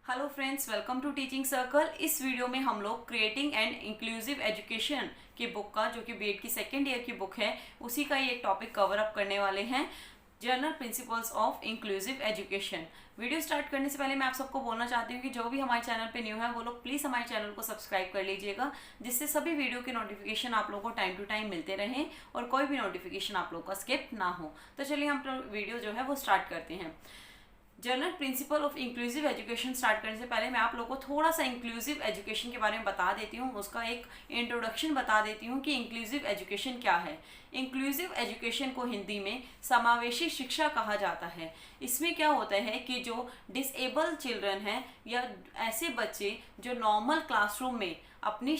Hello friends, welcome to teaching circle. इस video में हम लोग क्रिएटिंग एंड इंक्लूसिव एजुकेशन की बुक का, जो कि बीएड की सेकेंड ईयर की बुक है, उसी का ही एक टॉपिक कवर अप करने वाले हैं, general principles of inclusive education. Video start करने से पहले मैं आप सबको बोलना चाहती हूँ कि जो भी हमारे चैनल पे न्यू है वो लोग प्लीज़ हमारे चैनल को सब्सक्राइब कर लीजिएगा, जिससे सभी वीडियो के नोटिफिकेशन आप लोगों को टाइम टू टाइम मिलते रहें और कोई भी नोटिफिकेशन आप लोग का स्किप ना हो। तो चलिए हम वीडियो जो है वो स्टार्ट करते हैं। General principle of inclusive education start करने से पहले मैं आप लोगों को थोड़ा सा इंक्लूसिव एजुकेशन के बारे में बता देती हूँ, उसका एक इंट्रोडक्शन बता देती हूँ कि इंक्लूसिव एजुकेशन क्या है। इंक्लूसिव एजुकेशन को हिंदी में समावेशी शिक्षा कहा जाता है। इसमें क्या होता है कि जो डिसेबल चिल्ड्रन हैं या ऐसे बच्चे जो नॉर्मल क्लासरूम में अपनी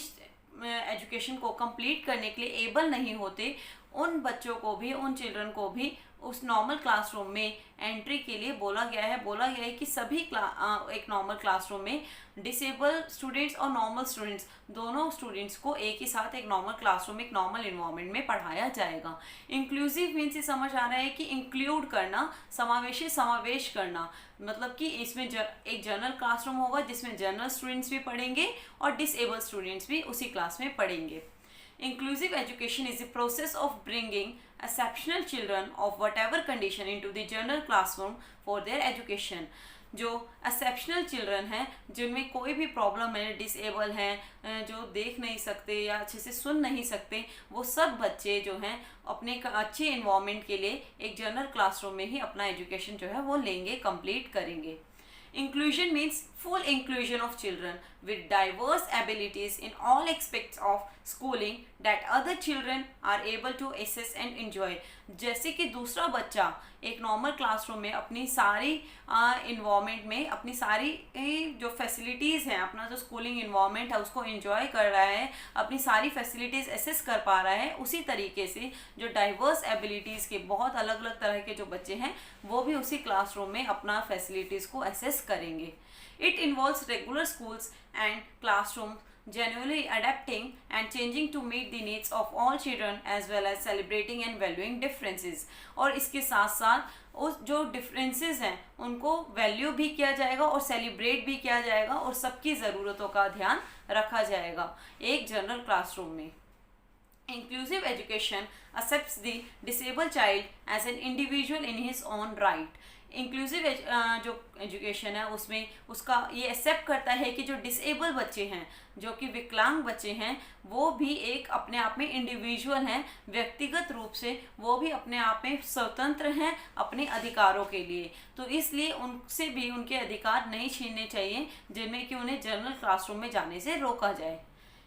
एजुकेशन को कंप्लीट करने के लिए एबल नहीं होते, उन बच्चों को भी, उन चिल्ड्रन को भी उस नॉर्मल क्लासरूम में एंट्री के लिए बोला गया है कि सभी एक नॉर्मल क्लासरूम में डिसेबल स्टूडेंट्स और नॉर्मल स्टूडेंट्स, दोनों स्टूडेंट्स को एक ही साथ एक नॉर्मल क्लासरूम, एक नॉर्मल इन्वायरमेंट में पढ़ाया जाएगा। इंक्लूसिव मीन्स से समझ आ रहा है कि इंक्लूड करना, समावेश करना, मतलब कि इसमें एक जनरल क्लासरूम होगा जिसमें जनरल स्टूडेंट्स भी पढ़ेंगे और डिसेबल स्टूडेंट्स भी उसी क्लास में पढ़ेंगे। Inclusive education is the process of bringing exceptional children of whatever condition into the general classroom for their education. जो एक्सेप्शनल चिल्ड्रन हैं, जिनमें कोई भी प्रॉब्लम है, डिसेबल हैं, जो देख नहीं सकते या अच्छे से सुन नहीं सकते, वो सब बच्चे जो हैं अपने अच्छे इन्वायरमेंट के लिए एक जनरल क्लासरूम में ही अपना एजुकेशन जो है वो लेंगे, कंप्लीट करेंगे। Inclusion means full inclusion of children with diverse abilities in all aspects of schooling that other children are able to access and enjoy. जैसे कि दूसरा बच्चा एक नॉर्मल क्लासरूम में अपनी सारी इन्वायरमेंट में अपनी सारी जो फैसिलिटीज़ हैं, अपना जो स्कूलिंग इन्वायरमेंट है उसको एंजॉय कर रहा है, अपनी सारी फैसिलिटीज़ एसेस कर पा रहा है, उसी तरीके से जो डाइवर्स एबिलिटीज़ के बहुत अलग अलग तरह के जो बच्चे हैं वो भी उसी क्लासरूम में अपना फैसिलिटीज़ को एसेस करेंगे। It involves regular schools and classrooms genuinely adapting and changing to meet the needs of all children as well as celebrating and valuing differences. और इसके साथ साथ उस जो डिफरेंसेस हैं उनको वैल्यू भी किया जाएगा और सेलिब्रेट भी किया जाएगा और सबकी ज़रूरतों का ध्यान रखा जाएगा एक जनरल क्लासरूम में। Inclusive education accepts the disabled child as an individual in his own right. Inclusive जो एजुकेशन है उसमें उसका ये एक्सेप्ट करता है कि जो डिसेबल बच्चे हैं, जो कि विकलांग बच्चे हैं, वो भी एक अपने आप में इंडिविजुअल हैं, व्यक्तिगत रूप से वो भी अपने आप में स्वतंत्र हैं अपने अधिकारों के लिए। तो इसलिए उनसे भी उनके अधिकार नहीं छीनने चाहिए जिनमें कि उन्हें जनरल क्लासरूम में जाने से रोका जाए।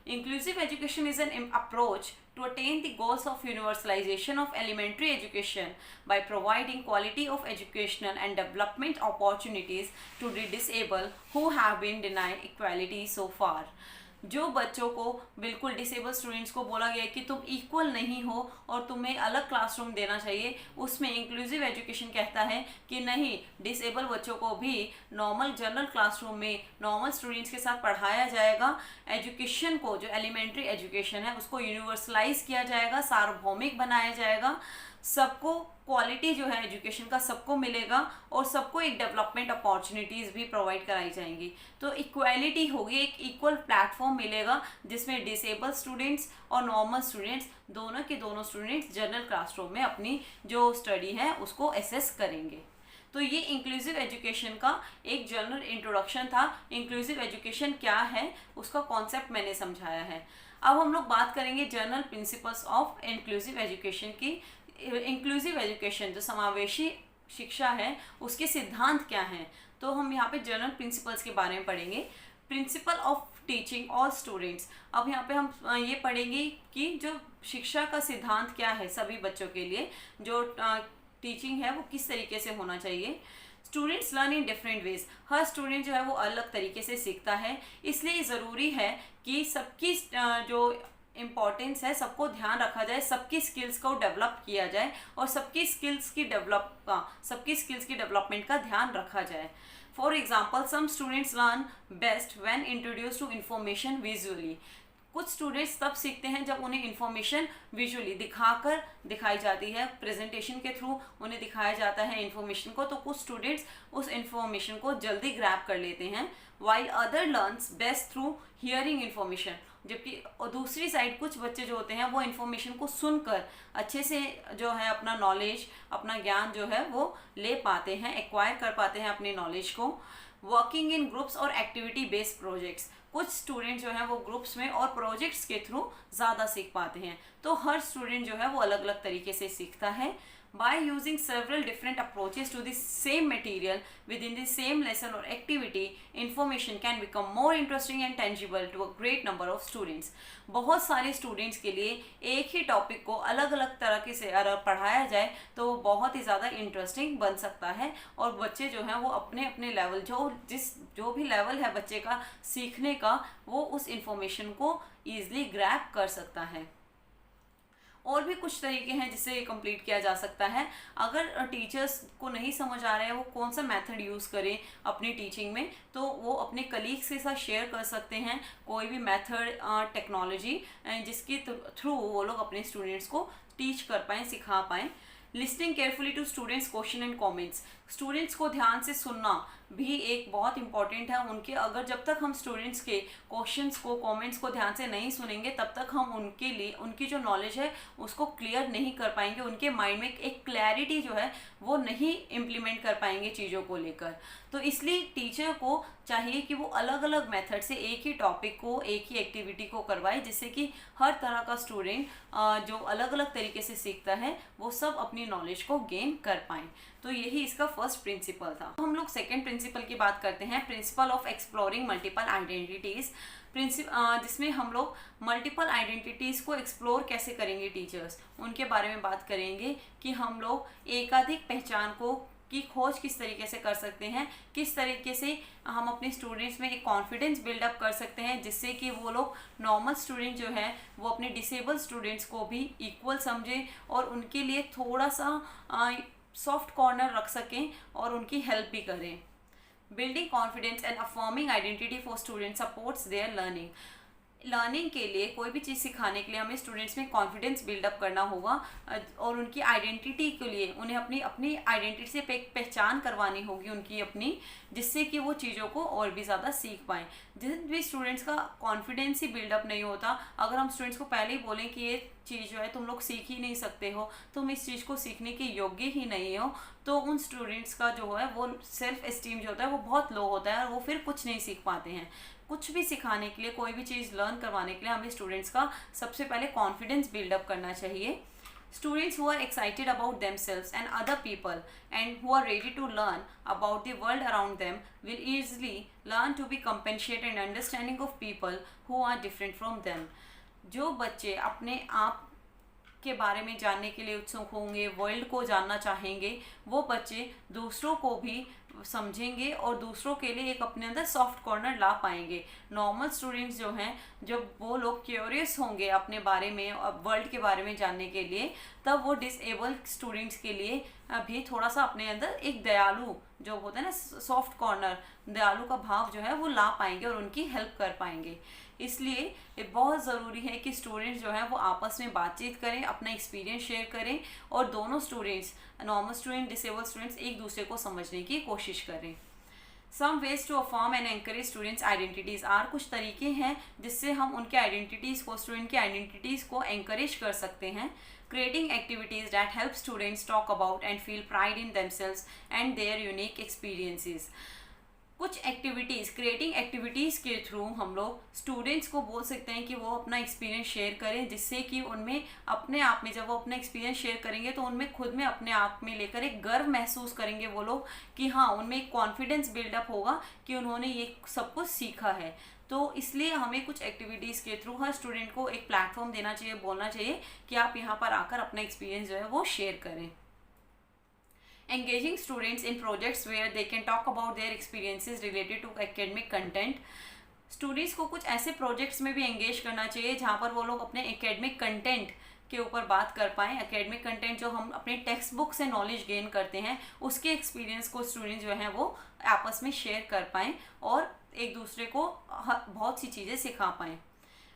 Inclusive education is an approach to attain the goals of universalization of elementary education by providing quality of educational and development opportunities to the disabled who have been denied equality so far. जो बच्चों को बिल्कुल disable students को बोला गया है कि तुम इक्वल नहीं हो और तुम्हें अलग क्लासरूम देना चाहिए, उसमें इंक्लूसिव एजुकेशन कहता है कि नहीं, डिसेबल बच्चों को भी नॉर्मल जनरल क्लासरूम में नॉर्मल स्टूडेंट्स के साथ पढ़ाया जाएगा। एजुकेशन को, जो एलिमेंट्री एजुकेशन है, उसको यूनिवर्सलाइज किया जाएगा, सार्वभौमिक बनाया जाएगा, सबको क्वालिटी जो है एजुकेशन का सबको मिलेगा और सबको एक डेवलपमेंट अपॉर्चुनिटीज़ भी प्रोवाइड कराई जाएंगी। तो इक्वालिटी होगी, एक इक्वल प्लेटफॉर्म मिलेगा जिसमें डिसेबल स्टूडेंट्स और नॉर्मल स्टूडेंट्स, दोनों के दोनों स्टूडेंट्स जनरल क्लासरूम में अपनी जो स्टडी है उसको एसेस करेंगे। तो ये इंक्लूसिव एजुकेशन का एक जनरल इंट्रोडक्शन था। इंक्लूसिव एजुकेशन क्या है उसका कॉन्सेप्ट मैंने समझाया है। अब हम लोग बात करेंगे general principles of inclusive education की। इंक्लूसिव एजुकेशन जो समावेशी शिक्षा है उसके सिद्धांत क्या हैं, तो हम यहाँ पे जनरल प्रिंसिपल्स के बारे में पढ़ेंगे। Principal of teaching all students. अब यहाँ पे हम ये पढ़ेंगे कि जो शिक्षा का सिद्धांत क्या है सभी बच्चों के लिए, जो टीचिंग है वो किस तरीके से होना चाहिए। Students learn in different ways. Her student जो है वो अलग तरीके से सीखता है, इसलिए ज़रूरी है कि सबकी जो इम्पॉर्टेंस है सबको ध्यान रखा जाए, सबकी स्किल्स को डेवलप किया जाए और सबकी स्किल्स की डेवलपमेंट का ध्यान रखा जाए। For example, some students learn best when introduce to information visually. कुछ स्टूडेंट्स तब सीखते हैं जब उन्हें इन्फॉर्मेशन विजुअली दिखाई जाती है, प्रेजेंटेशन के थ्रू उन्हें दिखाया जाता है इन्फॉर्मेशन को, तो कुछ स्टूडेंट्स उस इन्फॉर्मेशन को जल्दी ग्रैब कर लेते हैं, while other learns best through hearing information. जबकि और दूसरी साइड कुछ बच्चे जो होते हैं वो इन्फॉर्मेशन को सुनकर अच्छे से जो है अपना नॉलेज, अपना ज्ञान जो है वो ले पाते हैं, एक्वायर कर पाते हैं अपनी नॉलेज को। वर्किंग इन ग्रुप्स और एक्टिविटी बेस्ड प्रोजेक्ट्स, कुछ स्टूडेंट जो है वो ग्रुप्स में और प्रोजेक्ट्स के थ्रू ज़्यादा सीख पाते हैं। तो हर स्टूडेंट जो है वो अलग अलग तरीके से सीखता है। By using several different approaches to the same material within the same lesson or activity, information can become more interesting and tangible to a great number of students. बहुत सारे स्टूडेंट्स के लिए एक ही टॉपिक को अलग अलग तरीके से अगर पढ़ाया जाए तो वो बहुत ही ज़्यादा इंटरेस्टिंग बन सकता है, और बच्चे जो हैं वो अपने अपने लेवल जो भी लेवल है बच्चे का सीखने का, वो उस इंफॉर्मेशन को ईजिली ग्रैब कर सकता है। और भी कुछ तरीके हैं जिससे ये कंप्लीट किया जा सकता है। अगर टीचर्स को नहीं समझ आ रहा है वो कौन सा मेथड यूज़ करें अपनी टीचिंग में, तो वो अपने कलीग्स के साथ शेयर कर सकते हैं कोई भी मेथड, टेक्नोलॉजी जिसके थ्रू वो लोग अपने स्टूडेंट्स को टीच कर पाएँ, सिखा पाएँ। Listening carefully to students question and comments, students को ध्यान से सुनना भी एक बहुत इंपॉर्टेंट है। उनके अगर जब तक हम स्टूडेंट्स के क्वेश्चंस को, कमेंट्स को ध्यान से नहीं सुनेंगे तब तक हम उनके लिए उनकी जो नॉलेज है उसको क्लियर नहीं कर पाएंगे, उनके माइंड में एक क्लैरिटी जो है वो नहीं इम्प्लीमेंट कर पाएंगे चीज़ों को लेकर। तो इसलिए टीचर को चाहिए कि वो अलग अलग मेथड से एक ही टॉपिक को, एक ही एक्टिविटी को करवाए, जिससे कि हर तरह का स्टूडेंट जो अलग अलग तरीके से सीखता है वो सब अपनी नॉलेज को गेन कर पाएँ। तो यही इसका फर्स्ट प्रिंसिपल था। तो हम लोग सेकेंड प्रिंसिपल की बात करते हैं, principle of exploring multiple identities. जिसमें हम लोग मल्टीपल आइडेंटिटीज़ को एक्सप्लोर कैसे करेंगे, टीचर्स उनके बारे में बात करेंगे कि हम लोग एकाधिक पहचान की खोज किस तरीके से कर सकते हैं, किस तरीके से हम अपने स्टूडेंट्स में एक कॉन्फिडेंस बिल्डअप कर सकते हैं, जिससे कि वो लोग नॉर्मल स्टूडेंट जो है वो अपने डिसेबल स्टूडेंट्स को भी इक्वल समझें और उनके लिए थोड़ा सा सॉफ्ट कॉर्नर रख सकें और उनकी हेल्प भी करें। Building confidence and affirming identity for student supports there learning के लिए, कोई भी चीज़ सिखाने के लिए हमें स्टूडेंट्स में कॉन्फिडेंस बिल्डअप करना होगा और उनकी आइडेंटिटी के लिए उन्हें अपनी आइडेंटिटी से पहचान करवानी होगी उनकी अपनी, जिससे कि वो चीज़ों को और भी ज़्यादा सीख पाएँ। जिन भी स्टूडेंट्स का कॉन्फिडेंस ही बिल्डअप नहीं होता, अगर हम स्टूडेंट्स को पहले ही बोलें कि ये चीज़ जो है तुम लोग सीख ही नहीं सकते हो, तुम इस चीज़ को सीखने के योग्य ही नहीं हो, तो उन स्टूडेंट्स का जो है वो सेल्फ एस्टीम जो होता है वो बहुत लो होता है और वो फिर कुछ नहीं सीख पाते हैं। कुछ भी सिखाने के लिए, कोई भी चीज़ लर्न करवाने के लिए हमें स्टूडेंट्स का सबसे पहले कॉन्फिडेंस बिल्डअप करना चाहिए। Students who are excited about themselves and other people and who are ready to learn about the world around them will easily learn to be compassionate and understanding of people who are different from them. जो बच्चे अपने आप के बारे में जानने के लिए उत्सुक होंगे, वर्ल्ड को जानना चाहेंगे, वो बच्चे दूसरों को भी समझेंगे और दूसरों के लिए एक अपने अंदर सॉफ्ट कॉर्नर ला पाएंगे। नॉर्मल स्टूडेंट्स जो हैं, जब वो लोग क्यूरियस होंगे अपने बारे में, वर्ल्ड के बारे में जानने के लिए, तब वो डिसेबल्ड स्टूडेंट्स के लिए भी थोड़ा सा अपने अंदर एक दयालु जो होता है ना, सॉफ्ट कॉर्नर, दयालु का भाव जो है वो ला पाएंगे और उनकी हेल्प कर पाएंगे। इसलिए ये बहुत ज़रूरी है कि स्टूडेंट्स जो हैं वो आपस में बातचीत करें, अपना एक्सपीरियंस शेयर करें और दोनों students, normal student, disabled students, एक दूसरे को समझने की कोशिश करें। Some ways to affirm and encourage students identities are, कुछ तरीके हैं जिससे हम उनके आइडेंटिटीज़ को, स्टूडेंट की आइडेंटिटीज़ को एनकरेज कर सकते हैं। Creating activities that help students talk about and feel pride in themselves and there unique experiences. कुछ एक्टिविटीज़, क्रिएटिंग एक्टिविटीज़ के थ्रू हम लोग स्टूडेंट्स को बोल सकते हैं कि वो अपना एक्सपीरियंस शेयर करें, जिससे कि उनमें अपने आप में, जब वो अपना एक्सपीरियंस शेयर करेंगे तो उनमें खुद में अपने आप में लेकर एक गर्व महसूस करेंगे वो लोग कि हाँ, उनमें एक कॉन्फिडेंस बिल्डअप होगा कि उन्होंने ये सब कुछ सीखा है। तो इसलिए हमें कुछ एक्टिविटीज़ के थ्रू हर स्टूडेंट को एक प्लेटफॉर्म देना चाहिए, बोलना चाहिए कि आप यहाँ पर आकर अपना एक्सपीरियंस जो है वो शेयर करें। Engaging students in projects where they can talk about their experiences related to academic content. Students को कुछ ऐसे प्रोजेक्ट्स में भी एंगेज करना चाहिए जहाँ पर वो लोग अपने एकेडमिक कंटेंट के ऊपर बात कर पाएँ। एकेडमिक कंटेंट जो हम अपने टेक्स्ट बुक से नॉलेज गेन करते हैं, उसके एक्सपीरियंस को स्टूडेंट्स जो हैं वो आपस में शेयर कर पाएँ और एक दूसरे को बहुत सी चीज़ें सिखा पाएँ।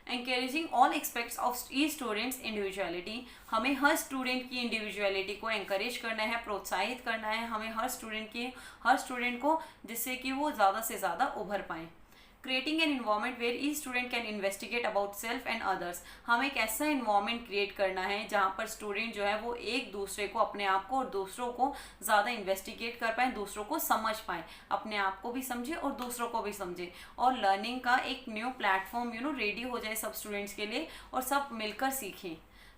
Encouraging all aspects of each students individuality, हमें हर स्टूडेंट की इंडिविजुअलिटी को एंकरेज करना है, प्रोत्साहित करना है हमें हर स्टूडेंट को, जिससे कि वो ज़्यादा से ज़्यादा उभर पाएँ। Creating an environment where each student can investigate about self and others, हमें एक ऐसा इन्वायरमेंट क्रिएट करना है जहाँ पर स्टूडेंट जो है वो एक दूसरे को, अपने आप को और दूसरों को ज़्यादा इन्वेस्टिगेट कर पाए, दूसरों को समझ पाए, अपने आप को भी समझे और दूसरों को भी समझे, और लर्निंग का एक न्यू प्लेटफॉर्म रेडी हो जाए सब स्टूडेंट्स के लिए और सब मिलकर सीखें।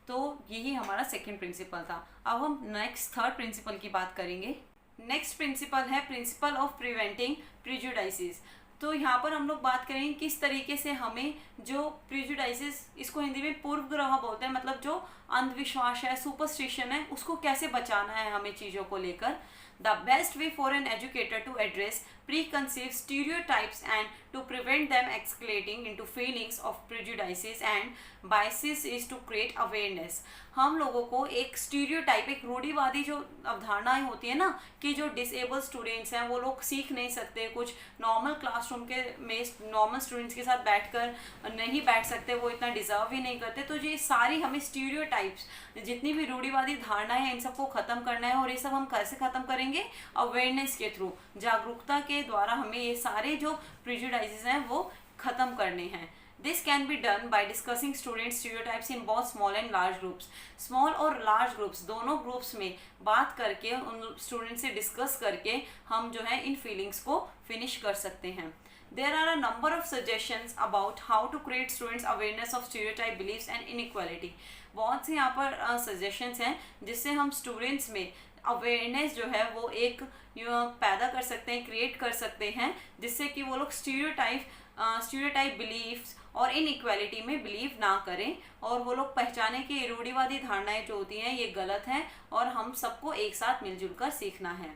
तो यही हमारा सेकेंड प्रिंसिपल था। अब हम नेक्स्ट थर्ड प्रिंसिपल की बात करेंगे। नेक्स्ट प्रिंसिपल है प्रिंसिपल ऑफ प्रिवेंटिंग प्रिजुडाइसिस। तो यहाँ पर हम लोग बात करेंगे किस तरीके से हमें जो प्रिजुडाइसिस, इसको हिंदी में पूर्वग्रह बोलते हैं, मतलब जो अंधविश्वास है, सुपरस्टिशन है, उसको कैसे बचाना है हमें चीज़ों को लेकर। The best way for an educator to address preconceived stereotypes and to prevent them escalating into feelings of prejudices and biases is to create awareness। हम लोगों को एक स्टीरियोटाइप, एक रूढ़िवादी जो अवधारणाएं होती है ना कि जो डिसेबल स्टूडेंट्स हैं वो लोग सीख नहीं सकते, कुछ नॉर्मल क्लासरूम के में नॉर्मल स्टूडेंट्स के साथ बैठकर नहीं बैठ सकते, वो इतना डिजर्व ही नहीं करते। तो ये सारी हमें स्टीरियोटाइप्स, जितनी भी रूढ़िवादी धारणाएं हैं, इन सबको ख़त्म करना है। और ये सब हम कैसे ख़त्म करेंगे? अवेयरनेस के थ्रू, जागरूकता के द्वारा हमें ये सारे जो प्रिजुडाइसेस हैं वो ख़त्म करने हैं। This can be done by discussing student stereotypes in both small and large groups. Small और लार्ज ग्रुप्स दोनों ग्रुप्स में बात करके, उन स्टूडेंट से डिस्कस करके हम जो है इन फीलिंग्स को फिनिश कर सकते हैं। There are a number of suggestions about how to create students awareness of stereotype beliefs and inequality। बहुत से यहाँ पर सजेशंस हैं जिससे हम स्टूडेंट्स में अवेयरनेस जो है वो एक पैदा कर सकते हैं, क्रिएट कर सकते हैं, जिससे कि वो लोग स्टीरियोटाइप बिलीफ्स और इनइक्वालिटी में बिलीव ना करें, और वो लोग पहचाने कि रूढ़िवादी धारणाएं जो होती हैं ये गलत हैं और हम सबको एक साथ मिलजुल कर सीखना है।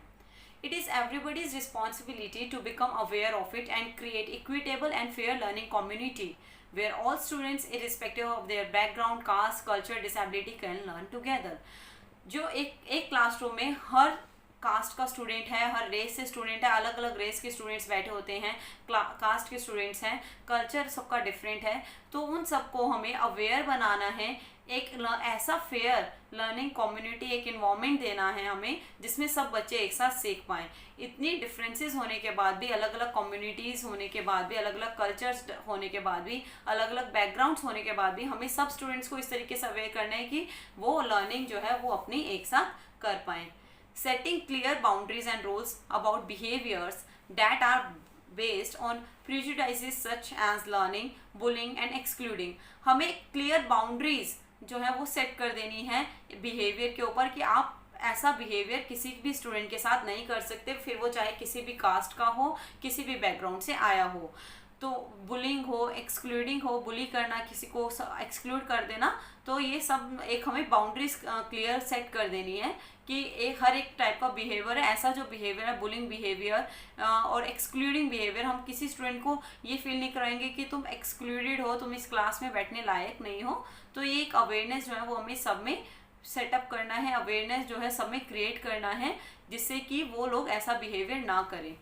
It is everybody's responsibility to become aware of it and create equitable and fair learning community where all students, irrespective of their background, caste, culture, disability, can learn together। जो एक क्लासरूम में हर कास्ट का student है, हर race से student है, अलग अलग race के स्टूडेंट्स बैठे होते हैं, कास्ट के स्टूडेंट्स हैं, कल्चर सबका डिफरेंट है, तो उन सबको हमें अवेयर बनाना है, एक ऐसा फेयर लर्निंग कम्युनिटी, एक इन्वायरमेंट देना है हमें जिसमें सब बच्चे एक साथ सीख पाएँ। इतनी डिफरेंसेस होने के बाद भी, अलग अलग कम्युनिटीज़ होने के बाद भी, अलग अलग कल्चर्स होने के बाद भी, अलग अलग बैकग्राउंड्स होने के बाद भी हमें सब स्टूडेंट्स को इस तरीके से अवेयर करना है कि वो लर्निंग जो है वो अपनी एक साथ कर पाएँ। Setting clear boundaries and rules about behaviors that are based on prejudices such as learning, bullying and excluding। हमें clear boundaries जो है वो सेट कर देनी है बिहेवियर के ऊपर कि आप ऐसा बिहेवियर किसी भी स्टूडेंट के साथ नहीं कर सकते, फिर वो चाहे किसी भी कास्ट का हो, किसी भी बैकग्राउंड से आया हो। तो बुलिंग हो, एक्सक्लूडिंग हो, बुली करना, किसी को एक्सक्लूड कर देना, तो ये सब एक हमें बाउंड्रीज क्लियर सेट कर देनी है कि एक हर एक टाइप का बिहेवियर है, ऐसा जो बिहेवियर है बुलिंग बिहेवियर और एक्सक्लूडिंग बिहेवियर, हम किसी स्टूडेंट को ये फील नहीं कराएंगे कि तुम एक्सक्लूडेड हो, तुम इस क्लास में बैठने लायक नहीं हो। तो ये एक अवेयरनेस जो है वो हमें सब में सेटअप करना है, अवेयरनेस जो है सब में क्रिएट करना है, जिससे कि वो लोग ऐसा बिहेवियर ना करें।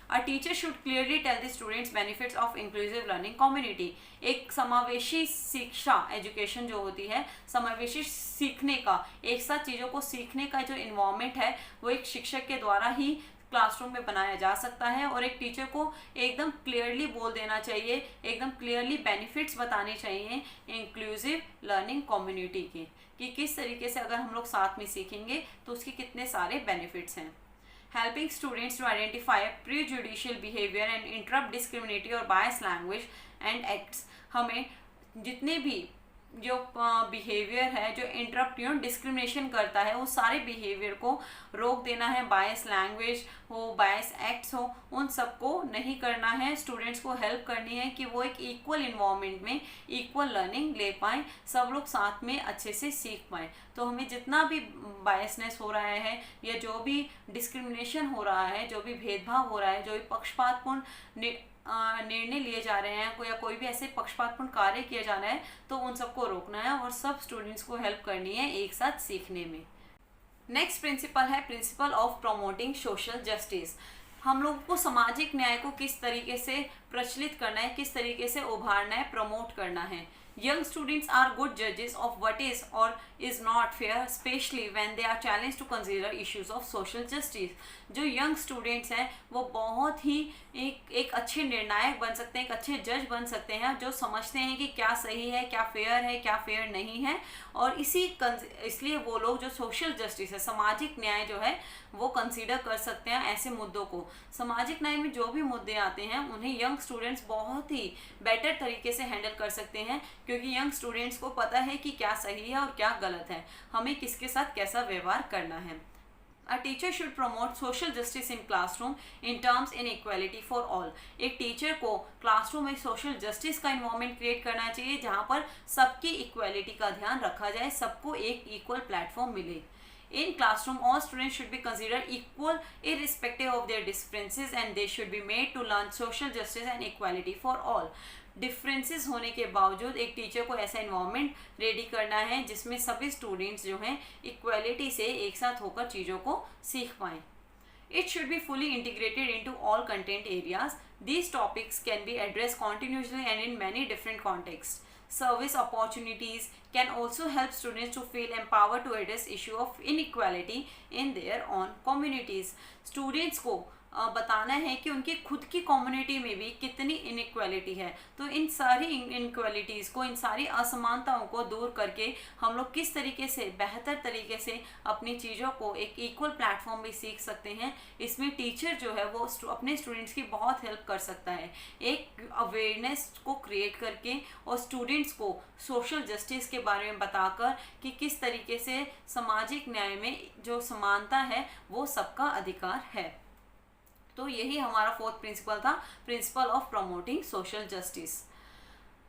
A teacher should clearly tell the students benefits of inclusive learning community। एक समावेशी शिक्षा, एजुकेशन जो होती है, समावेशी सीखने का, एक साथ चीज़ों को सीखने का जो इन्वायरमेंट है वो एक शिक्षक के द्वारा ही क्लासरूम में बनाया जा सकता है। और एक टीचर को एकदम क्लियरली बोल देना चाहिए, एकदम क्लियरली बेनिफिट्स बताने चाहिए इंक्लूसिव लर्निंग कम्युनिटी के, कि किस तरीके से अगर हम लोग साथ में सीखेंगे तो उसके कितने सारे बेनिफिट्स हैं। Helping students to identify prejudicial behavior and interrupt discriminatory or biased language and acts। हमें जितने भी जो बिहेवियर है जो इंटरप्ट डिस्क्रिमिनेशन करता है, वो सारे बिहेवियर को रोक देना है, बायस लैंग्वेज हो, बायस एक्ट्स हो, उन सबको नहीं करना है। स्टूडेंट्स को हेल्प करनी है कि वो एक इक्वल इन्वायरमेंट में इक्वल लर्निंग ले पाएँ, सब लोग साथ में अच्छे से सीख पाएँ। तो हमें जितना भी बायसनेस हो रहा है या जो भी डिस्क्रिमिनेशन हो रहा है, जो भी भेदभाव हो रहा है, जो भी पक्षपातपूर्ण निर्णय लिए जा रहे हैं, या कोई भी ऐसे पक्षपातपूर्ण कार्य किया जा रहा है, तो उन सबको रोकना है और सब स्टूडेंट्स को हेल्प करनी है एक साथ सीखने में। नेक्स्ट प्रिंसिपल है principle of promoting social justice. हम लोगों को सामाजिक न्याय को किस तरीके से प्रचलित करना है, किस तरीके से उभारना है, प्रमोट करना है। Young students are good judges of what is or is not fair, especially when they are challenged to consider issues of social justice. जो यंग स्टूडेंट्स हैं वो बहुत ही एक अच्छे निर्णायक बन सकते हैं, एक अच्छे जज बन सकते हैं, जो समझते हैं कि क्या सही है, क्या फेयर नहीं है। और इसलिए वो लोग जो सोशल जस्टिस है, सामाजिक न्याय जो है, वो कंसीडर कर सकते हैं ऐसे मुद्दों को। सामाजिक न्याय में जो भी मुद्दे आते हैं उन्हें यंग स्टूडेंट्स बहुत ही बेटर तरीके से हैंडल कर सकते हैं, क्योंकि यंग स्टूडेंट्स को पता है कि क्या सही है और क्या गलत है, हमें किसके साथ कैसा व्यवहार करना है। A teacher should promote social justice in classroom in terms inequality for all. एक टीचर को क्लासरूम में सोशल जस्टिस का इन्वायरमेंट क्रिएट करना चाहिए जहाँ पर सबकी इक्वालिटी का ध्यान रखा जाए, सबको एक इक्वल प्लेटफॉर्म मिले। In classroom, all students should be considered equal irrespective of their differences and they should be made to learn social justice and equality for all. Differences होने के बावजूद एक टीचर को ऐसा इन्वायरमेंट रेडी करना है जिसमें सभी स्टूडेंट्स जो हैं इक्वालिटी से एक साथ होकर चीज़ों को सीख पाएँ। It should be fully integrated into all content areas. These topics can be addressed continuously and in many different contexts. Service opportunities can also help students to feel empowered to address issue of inequality in their own communities. Students को बताना है कि उनकी खुद की community में भी कितनी इनइक्वालिटी है, तो इन सारी इनइक्वालिटीज़ को, इन सारी असमानताओं को दूर करके हम लोग किस तरीके से बेहतर तरीके से अपनी चीज़ों को एक इक्वल प्लेटफॉर्म भी सीख सकते हैं। इसमें टीचर जो है वो अपने स्टूडेंट्स की बहुत हेल्प कर सकता है, एक अवेयरनेस को क्रिएट करके और स्टूडेंट्स को सोशल जस्टिस के बारे में बताकर कि किस तरीके से सामाजिक न्याय में जो समानता है वो सबका अधिकार है। तो यही हमारा फोर्थ प्रिंसिपल था, principle of promoting social justice.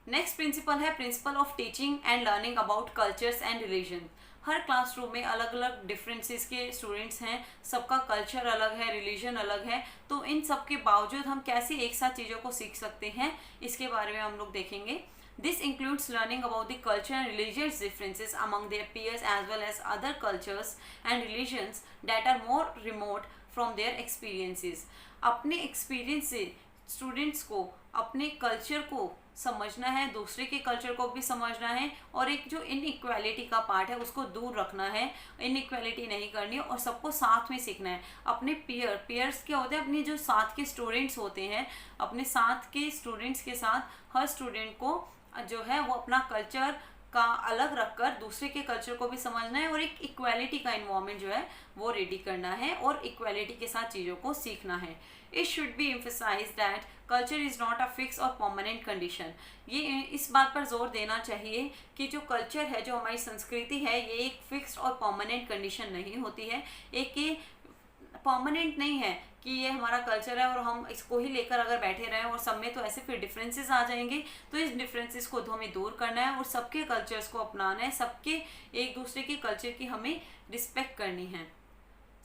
Next principle है principle of teaching and learning about cultures and religion. हर क्लासरूम में अलग अलग डिफरेंसेस के स्टूडेंट्स हैं, सबका कल्चर अलग है, रिलीजन अलग है, तो इन सब के बावजूद हम कैसे एक साथ चीज़ों को सीख सकते हैं इसके बारे में हम लोग देखेंगे। This includes learning about the culture and religious differences among their peers as well as other cultures and religions that are more remote from their experiences. अपने एक्सपीरियंस से स्टूडेंट्स को अपने कल्चर को समझना है, दूसरे के कल्चर को भी समझना है, और एक जो इनइक्वालिटी का पार्ट है उसको दूर रखना है, इनइक्वालिटी नहीं करनी और सबको साथ में सीखना है। अपने पेयर्स क्या होते हैं, अपने जो साथ के स्टूडेंट्स होते हैं, अपने साथ के स्टूडेंट्स के साथ हर स्टूडेंट को जो है वो अपना कल्चर का अलग रखकर दूसरे के कल्चर को भी समझना है और एक इक्वालिटी का इन्वायरमेंट जो है वो रेडी करना है और इक्वालिटी के साथ चीज़ों को सीखना है। It should be emphasize that culture is not a fix or permanent condition. ये इस बात पर जोर देना चाहिए कि जो कल्चर है, जो हमारी संस्कृति है, ये एक फिक्स्ड और परमानेंट कंडीशन नहीं होती है। एक ये परमानेंट नहीं है कि ये हमारा कल्चर है और हम इसको ही लेकर अगर बैठे रहें और सब में तो ऐसे फिर डिफरेंसेस आ जाएंगे। तो इस डिफरेंसेस को हमें दूर करना है और सबके कल्चर्स को अपनाना है, सबके एक दूसरे के कल्चर की हमें रिस्पेक्ट करनी है।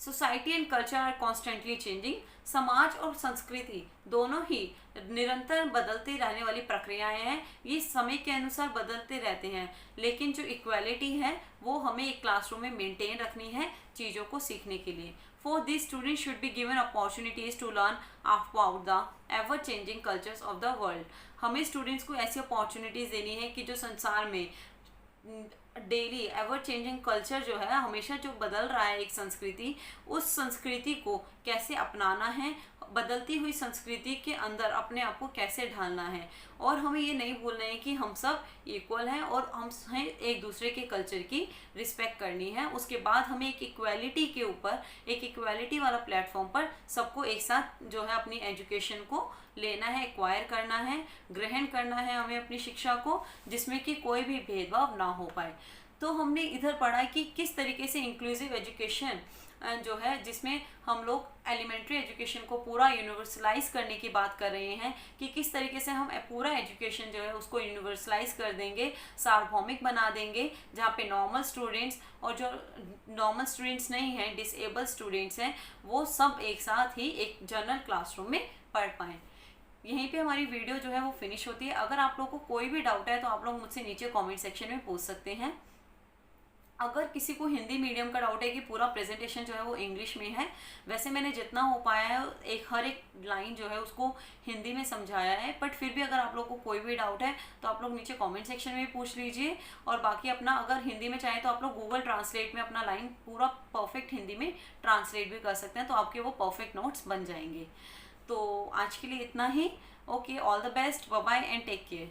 Society and culture are constantly changing. समाज और संस्कृति दोनों ही निरंतर बदलती रहने वाली प्रक्रियाएं हैं, ये समय के अनुसार बदलते रहते हैं, लेकिन जो इक्वालिटी है वो हमें एक क्लासरूम में मेंटेन रखनी है चीज़ों को सीखने के लिए। For these students should be given opportunities to learn about the ever-changing cultures of the world. हमें स्टूडेंट्स को ऐसी अपॉर्चुनिटीज़ देनी है कि जो संसार में डेली एवर चेंजिंग कल्चर जो है, हमेशा जो बदल रहा है एक संस्कृति, उस संस्कृति को कैसे अपनाना है, बदलती हुई संस्कृति के अंदर अपने आप को कैसे ढालना है। और हमें ये नहीं भूलना है कि हम सब इक्वल हैं और हम एक दूसरे के कल्चर की रिस्पेक्ट करनी है। उसके बाद हमें एक इक्वालिटी के ऊपर, एक इक्वालिटी वाला प्लेटफॉर्म पर सबको एक साथ जो है अपनी एजुकेशन को लेना है, एक्वायर करना है, ग्रहण करना है हमें अपनी शिक्षा को, जिसमें कि कोई भी भेदभाव ना हो पाए। तो हमने इधर पढ़ा कि किस तरीके से इंक्लूसिव एजुकेशन जो है, जिसमें हम लोग एलिमेंट्री एजुकेशन को पूरा यूनिवर्सलाइज करने की बात कर रहे हैं कि किस तरीके से हम पूरा एजुकेशन जो है उसको यूनिवर्सलाइज कर देंगे, सार्वभौमिक बना देंगे, जहाँ पे नॉर्मल स्टूडेंट्स और जो नॉर्मल स्टूडेंट्स नहीं हैं, डिसेबल स्टूडेंट्स हैं, वो सब एक साथ ही एक जनरल क्लासरूम में पढ़ पाएँ। यहीं पे हमारी वीडियो जो है वो फिनिश होती है। अगर आप लोगों को कोई भी डाउट है तो आप लोग मुझसे नीचे कमेंट सेक्शन में पूछ सकते हैं। अगर किसी को हिंदी मीडियम का डाउट है कि पूरा प्रेजेंटेशन जो है वो इंग्लिश में है, वैसे मैंने जितना हो पाया है हर एक लाइन जो है उसको हिंदी में समझाया है, बट फिर भी अगर आप लोग को कोई भी डाउट है तो आप लोग नीचे कमेंट सेक्शन में भी पूछ लीजिए। और बाकी अपना अगर हिंदी में चाहे तो आप लोग गूगल ट्रांसलेट में अपना लाइन पूरा परफेक्ट हिंदी में ट्रांसलेट भी कर सकते हैं, तो आपके वो परफेक्ट नोट्स बन जाएंगे। तो आज के लिए इतना ही। Okay, all the best, bye bye and take care.